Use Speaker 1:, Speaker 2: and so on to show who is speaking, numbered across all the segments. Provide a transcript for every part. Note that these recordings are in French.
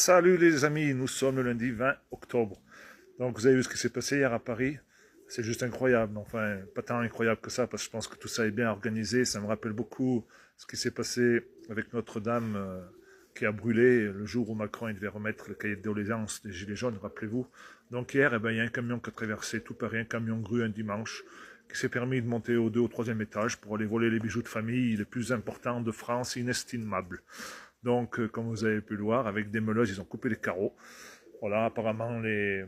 Speaker 1: Salut les amis, nous sommes le lundi 20 octobre. Donc vous avez vu ce qui s'est passé hier à Paris? C'est juste incroyable, enfin pas tant incroyable que ça parce que je pense que tout ça est bien organisé. Ça me rappelle beaucoup ce qui s'est passé avec Notre-Dame qui a brûlé le jour où Macron il devait remettre le cahier de doléances des Gilets jaunes, rappelez-vous. Donc hier, il y a un camion qui a traversé tout Paris, un camion grue un dimanche, qui s'est permis de monter au 2e ou 3e étage pour aller voler les bijoux de famille les plus importants de France, inestimables. Donc, comme vous avez pu le voir, avec des meuleuses, ils ont coupé les carreaux. Voilà, apparemment, les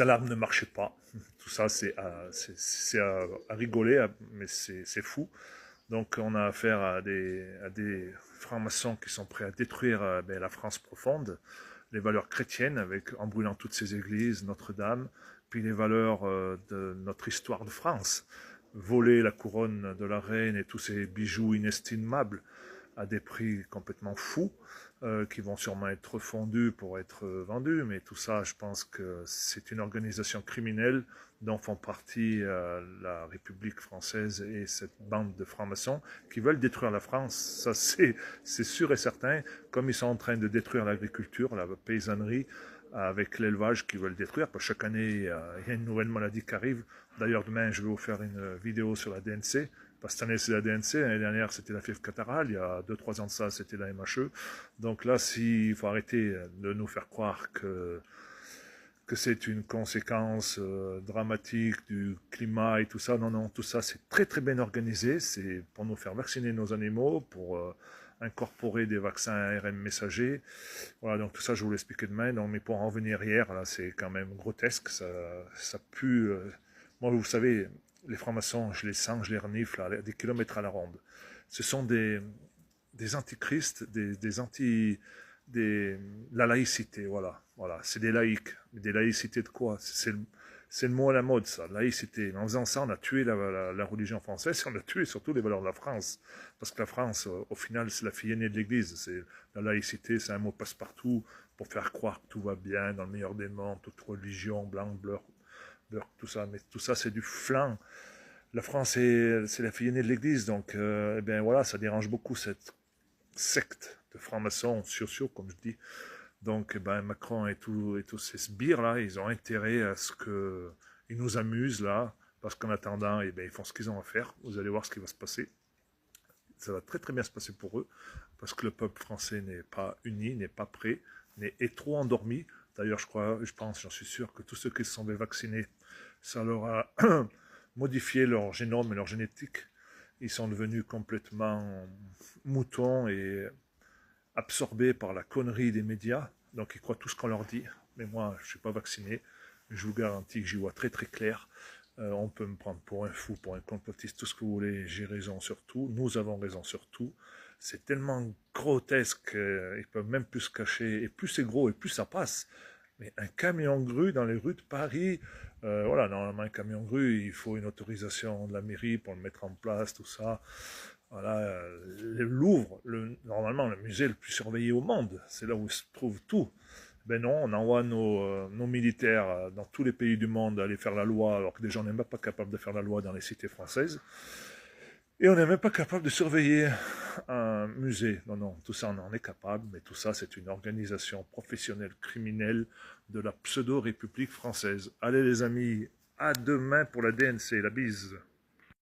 Speaker 1: alarmes ne marchaient pas. Tout ça, c'est à rigoler, mais c'est fou. Donc, on a affaire à des francs-maçons qui sont prêts à détruire la France profonde, les valeurs chrétiennes, en brûlant toutes ces églises, Notre-Dame, puis les valeurs de notre histoire de France. Voler la couronne de la reine et tous ces bijoux inestimables à des prix complètement fous, qui vont sûrement être fondus pour être vendus, mais tout ça, je pense que c'est une organisation criminelle dont font partie la République française et cette bande de francs-maçons qui veulent détruire la France. Ça, c'est sûr et certain, comme ils sont en train de détruire l'agriculture, la paysannerie, avec l'élevage qu'ils veulent détruire, parce que chaque année, il y a une nouvelle maladie qui arrive. D'ailleurs, demain, je vais vous faire une vidéo sur la DNC, parce que cette année, c'est la DNC, l'année dernière, c'était la fièvre catarrhale, il y a 2-3 ans de ça, c'était la MHE. Donc là, il faut arrêter de nous faire croire que c'est une conséquence dramatique du climat et tout ça. Non, non, tout ça, c'est très, très bien organisé. C'est pour nous faire vacciner nos animaux, pour incorporer des vaccins ARN messagers. Voilà, donc tout ça, je vous l'expliquerai demain. Donc, mais pour en revenir hier, là, c'est quand même grotesque. Ça pue. Moi, vous savez, les francs-maçons, je les sens, je les renifle à des kilomètres à la ronde. Ce sont des antichrists, la laïcité, voilà. C'est des laïcs. Des laïcités de quoi? C'est le mot à la mode, ça, laïcité. En faisant ça, on a tué la religion française et on a tué surtout les valeurs de la France. Parce que la France, au final, c'est la fille aînée de l'Église. La laïcité, c'est un mot passe-partout pour faire croire que tout va bien dans le meilleur des mondes, toute religion, blanc, beurre, tout ça. Mais tout ça, c'est du flan. La France, c'est la fille aînée de l'Église. Donc, voilà, ça dérange beaucoup cette secte de francs-maçons sociaux, comme je dis. Donc, Macron et tous ces sbires-là, ils ont intérêt à ce qu'ils nous amusent, là, parce qu'en attendant, ils font ce qu'ils ont à faire. Vous allez voir ce qui va se passer. Ça va très très bien se passer pour eux, parce que le peuple français n'est pas uni, n'est pas prêt, est trop endormi. D'ailleurs, j'en suis sûr que tous ceux qui se sont vaccinés, ça leur a modifié leur génome et leur génétique. Ils sont devenus complètement moutons et absorbés par la connerie des médias, donc ils croient tout ce qu'on leur dit. Mais moi, je ne suis pas vacciné, je vous garantis que j'y vois très très clair. On peut me prendre pour un fou, pour un complotiste, tout ce que vous voulez, j'ai raison sur tout, nous avons raison sur tout. C'est tellement grotesque, ils ne peuvent même plus se cacher, et plus c'est gros et plus ça passe. Mais un camion grue dans les rues de Paris, voilà, normalement un camion grue, il faut une autorisation de la mairie pour le mettre en place, tout ça. Voilà, le Louvre, normalement le musée le plus surveillé au monde, c'est là où se trouve tout. Ben non, on envoie nos militaires dans tous les pays du monde aller faire la loi, alors que des gens n'est même pas capables de faire la loi dans les cités françaises. Et on n'est même pas capable de surveiller un musée. Non, non, tout ça on en est capable, mais tout ça c'est une organisation professionnelle criminelle de la pseudo-république française. Allez les amis, à demain pour la DNC, la bise.